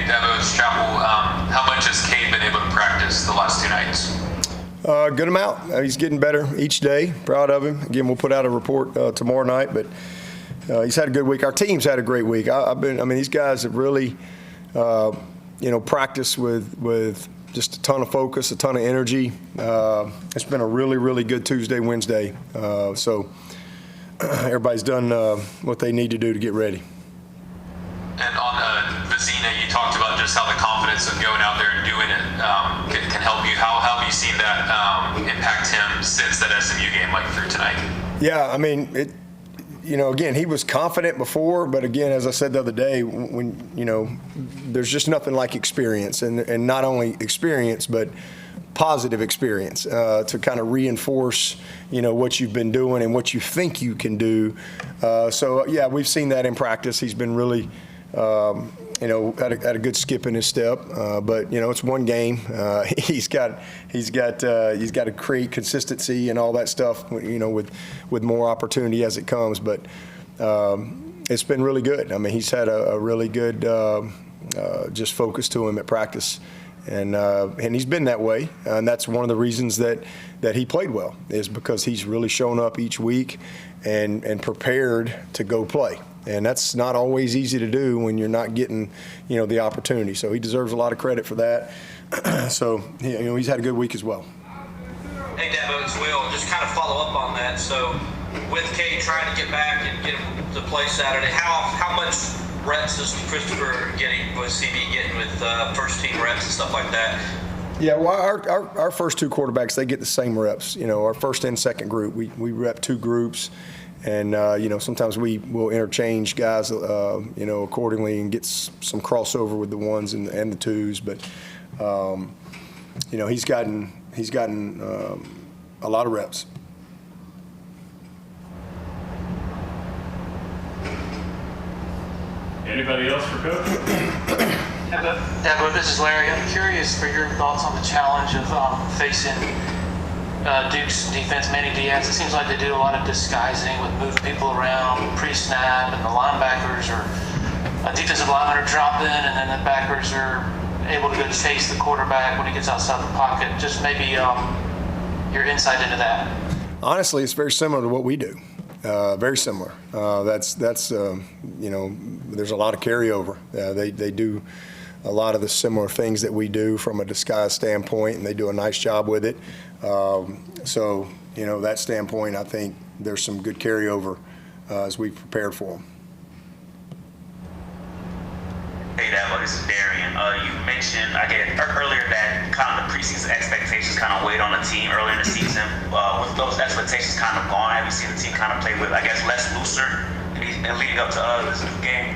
Hey, Dabo, it's Chapel. How much has Cade been able to practice the last 2 nights? Good amount. He's getting better each day. Proud of him. Again, we'll put out a report tomorrow night, but he's had a good week. Our team's had a great week. These guys have really, practiced with just a ton of focus, a ton of energy. It's been a really, really good Tuesday, Wednesday. So everybody's done what they need to do to get ready. And on Vizzina, you talked about just how the confidence of going out there and doing it can help you. How have you seen that impact him since that SMU game, like through tonight? Yeah, again, he was confident before, but again, as I said the other day, when there's just nothing like experience, and not only experience, but positive experience to kind of reinforce, what you've been doing and what you think you can do. So yeah, we've seen that in practice. He's been really, had a good skip in his step, but it's one game. He's got to create consistency and all that stuff, with more opportunity as it comes. But it's been really good. He's had a really good just focus to him at practice, and he's been that way. And that's one of the reasons that he played well, is because he's really shown up each week and prepared to go play. And that's not always easy to do when you're not getting, the opportunity. So he deserves a lot of credit for that. So, he's had a good week as well. Hey, Dabo, it's Will. Just kind of follow up on that. So with Cade trying to get back and get him to play Saturday, how much reps is Christopher getting, with CB getting with first-team reps and stuff like that? Yeah, well, our first 2 quarterbacks, they get the same reps. Our first and second group, we rep 2 groups. And, sometimes we will interchange guys, accordingly, and get some crossover with the 1s and the 2s. But, he's gotten a lot of reps. Anybody else for Coach? Dabo, this is Larry. I'm curious for your thoughts on the challenge of facing Duke's defense, Manny Diaz. It seems like they do a lot of disguising with moving people around pre-snap, and the linebackers or defensive linemen are dropping, and then the backers are able to go chase the quarterback when he gets outside the pocket. Just maybe your insight into that. Honestly, it's very similar to what we do. Very similar. That's there's a lot of carryover. They do a lot of the similar things that we do from a disguise standpoint, and they do a nice job with it. So, that standpoint, I think there's some good carryover as we've prepared for them. Hey, Dabo, this is Darian. You mentioned, earlier that kind of the preseason expectations kind of weighed on the team early in the season. With those expectations kind of gone, have you seen the team kind of play with, less looser and leading up to this new game?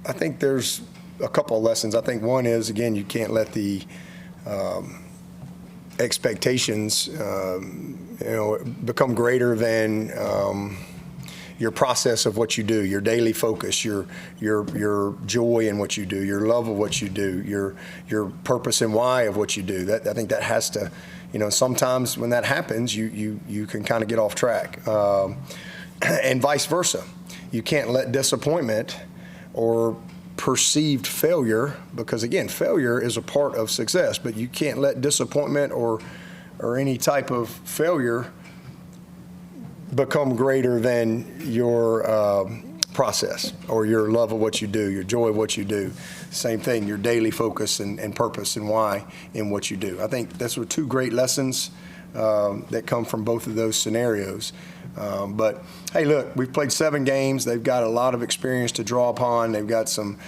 I think there's a couple of lessons. I think one is, again, you can't let the expectations, become greater than your process of what you do, your daily focus, your joy in what you do, your love of what you do, your purpose and why of what you do. I think that has to, sometimes when that happens, you can kind of get off track, and vice versa. You can't let disappointment or perceived failure, because again, failure is a part of success, but you can't let disappointment or any type of failure become greater than your process or your love of what you do, your joy of what you do. Same thing, your daily focus and purpose and why in what you do. I think that's 2 great lessons that come from both of those scenarios. But hey, look, we've played 7 games. They've got a lot of experience to draw upon. They've got some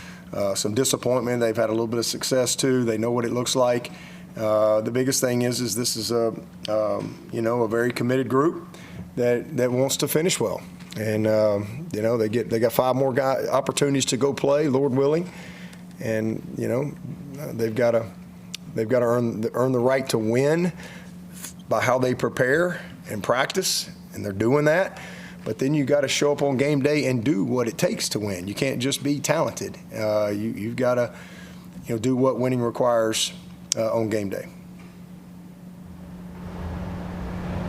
disappointment. They've had a little bit of success too. They know what it looks like. The biggest thing is this is a very committed group that wants to finish well, and they got 5 more opportunities to go play, Lord willing, and they've got to earn the right to win by how they prepare and practice, and they're doing that. But then you got to show up on game day and do what it takes to win. You can't just be talented. You've got to, do what winning requires on game day.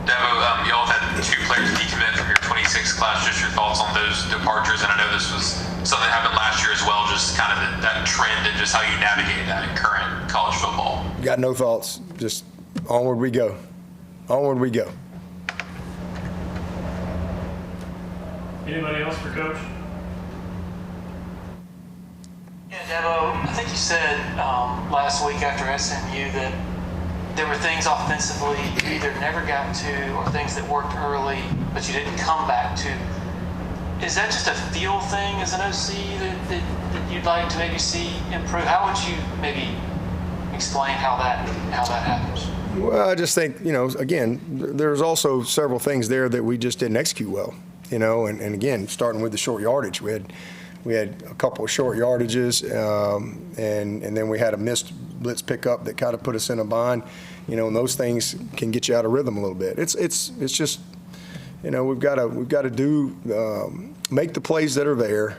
Dabo, you all had 2 players decommit from your 2016 26 class, just your thoughts on those departures. And I know this was something that happened last year as well, just kind of that trend and just how you navigate that in current college football. Got no thoughts. Just onward we go. Onward we go. Anybody else for Coach? Yeah, Dabo, I think you said last week after SMU that there were things offensively you either never got to or things that worked early but you didn't come back to. Is that just a feel thing as an OC that you'd like to maybe see improve? How would you maybe explain how that happens? Well, I just think, again, there's also several things there that we just didn't execute well, and again, starting with the short yardage. We had a couple of short yardages, and then we had a missed blitz pickup that kind of put us in a bind, and those things can get you out of rhythm a little bit. It's just, we've got to do make the plays that are there,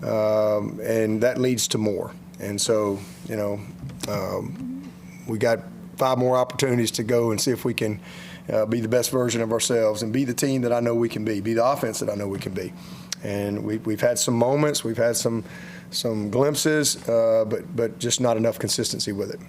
and that leads to more. And so, we got 5 more opportunities to go and see if we can be the best version of ourselves and be the team that I know we can be the offense that I know we can be. And we've had some moments, we've had some glimpses, but just not enough consistency with it.